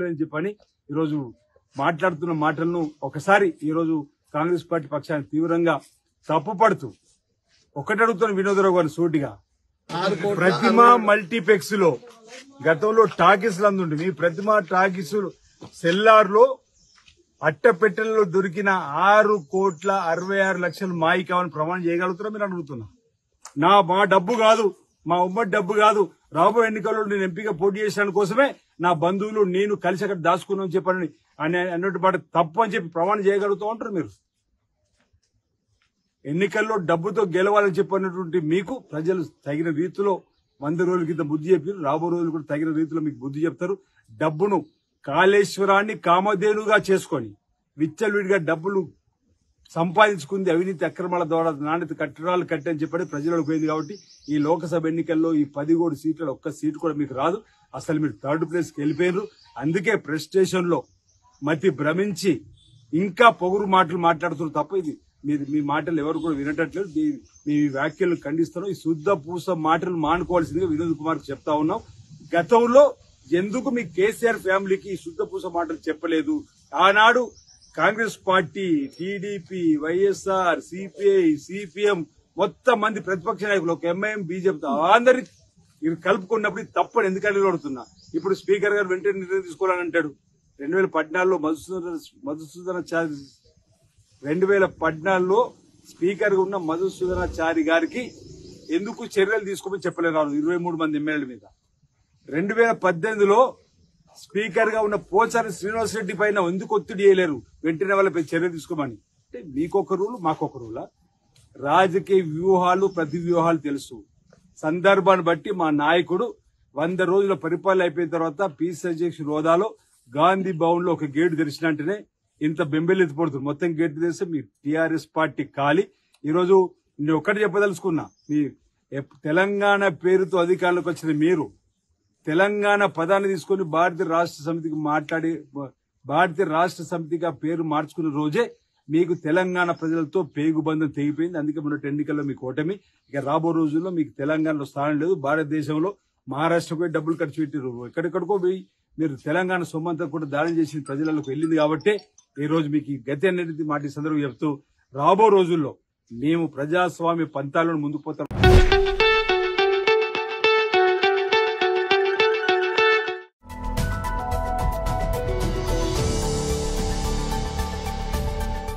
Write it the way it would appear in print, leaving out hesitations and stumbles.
చేయలేదని చెప్పని ఈరోజు మాట్లాడుతున్న మాటలను ఒకసారి ఈరోజు కాంగ్రెస్ పార్టీ పక్షాన్ని తీవ్రంగా తప్పుపడుతూ ఒకటి అడుగుతున్న వినోదరావు గారిని సూటిగా, ప్రతిమ మల్టీప్లెక్స్ లో గతంలో టాకీసులు అందుంటే మీ ప్రతిమ టాకీస్ సెల్లార్ లో అట్టపెట్టెల్లో దొరికిన 6,66,00,000 మాయి కావాలని ప్రమాణం చేయగలుగుతారా మీరు అడుగుతున్నా? మా డబ్బు కాదు, మా ఉమ్మడి డబ్బు కాదు, రాబోయే ఎన్నికల్లో నేను ఎంపీగా పోటీ చేసిన కోసమే నా బంధువులు నేను కలిసి అక్కడ దాచుకున్నాను చెప్పని అన్నట్టు పాటు తప్పు అని చెప్పి ప్రమాణం చేయగలుగుతూ ఉంటారు మీరు. ఎన్నికల్లో డబ్బుతో గెలవాలని చెప్పినటువంటి మీకు ప్రజలు తగిన రీతిలో 100 రోజుల కింద బుద్ధి చెప్పారు. రాబో రోజులు కూడా తగిన రీతిలో మీకు బుద్ధి చెప్తారు. డబ్బును కాళేశ్వరాన్ని కామధేనుగా చేసుకొని విచ్చలవిడిగా డబ్బులు సంపాదించుకుంది అవినీతి అక్రమాల ద్వారా నాణ్యత కట్టడాలు కట్టని చెప్పని ప్రజలకు పోయింది. కాబట్టి ఈ లోక్సభ ఎన్నికల్లో ఈ 17 సీట్లలో ఒక్క సీటు కూడా మీకు రాదు. అసలు మీరు 3rd ప్లేస్కి వెళ్ళిపోయారు. అందుకే ప్రెస్టేషన్ లో మతి భ్రమించి ఇంకా పొగురు మాటలు మాట్లాడుతున్నారు తప్ప ఇది మీ మాటలు ఎవరు కూడా వినటట్లేదు. మీ వ్యాఖ్యలను ఖండిస్తున్నాం. ఈ శుద్ధ పూస మాటలు మానుకోవాల్సిందిగా వినోద్ కుమార్ చెప్తా ఉన్నాం. గతంలో ఎందుకు మీ కేసీఆర్ ఫ్యామిలీకి ఈ శుద్ధ పూస మాటలు చెప్పలేదు? ఆనాడు Congress party, TDP, YSR, CPI, CPM మొత్తం మంది ప్రతిపక్ష నాయకులు, ఒక ఎంఐఎం, బీజేపీ అందరికి ఇవి కలుపుకున్నప్పుడు ఇది తప్పని ఎందుకని అడుగుతున్నా. ఇప్పుడు స్పీకర్ గారు వెంటనే నిర్ణయం తీసుకోవాలని అంటాడు. 2014లో మధుసూదనాచారి 2014లో స్పీకర్ గా ఉన్న మధుసూదనాచారి గారికి ఎందుకు చర్యలు తీసుకోమని చెప్పలేరు 23 మంది ఎమ్మెల్యేల మీద. 2018లో స్పీకర్ గా ఉన్న పోచారి శ్రీనివాసరెడ్డి పైన ఎందుకు ఒత్తిడి చేయలేరు వెంటనే వాళ్ళపై చర్య తీసుకోమని? అంటే మీకొక రూలు మాకొక రూలా? రాజకీయ వ్యూహాలు ప్రతి వ్యూహాలు తెలుసు. సందర్భాన్ని బట్టి మా నాయకుడు 100 రోజుల పరిపాలన అయిపోయిన తర్వాత పీసీ అధ్యక్షుడు హోదాలో గాంధీ భవన్ లో ఒక గేటు తెరిచినట్టునే ఇంత బెంబెలెత్తిపడుతుంది. మొత్తం గేటు తెరిస్తే మీ టీఆర్ఎస్ పార్టీ ఖాళీ. ఈరోజు నేను ఒక్కటి చెప్పదలుచుకున్నా, మీ తెలంగాణ పేరుతో అధికారంలోకి వచ్చిన మీరు తెలంగాణ పదాన్ని తీసుకుని భారతీయ రాష్ట్ర సమితిగా పేరు మార్చుకున్న రోజే మీకు తెలంగాణ ప్రజలతో పేగుబంధం తెగిపోయింది. అందుకే మొన్నటి ఎన్నికల్లో మీకు ఓటమి. ఇక రాబో రోజుల్లో మీకు తెలంగాణలో స్థానం లేదు. భారతదేశంలో మహారాష్ట్రకు డబ్బులు ఖర్చు పెట్టారు, ఎక్కడెక్కడికో పోయి మీరు తెలంగాణ సొమ్మంతా కూడా దానం చేసిన ప్రజలకు వెళ్ళింది. కాబట్టి ఈ రోజు మీకు ఈ గతి అనేది మాట సందర్భంగా చెప్తూ రాబో రోజుల్లో మేము ప్రజాస్వామ్య పంతాలను ముందుకు పోతాం.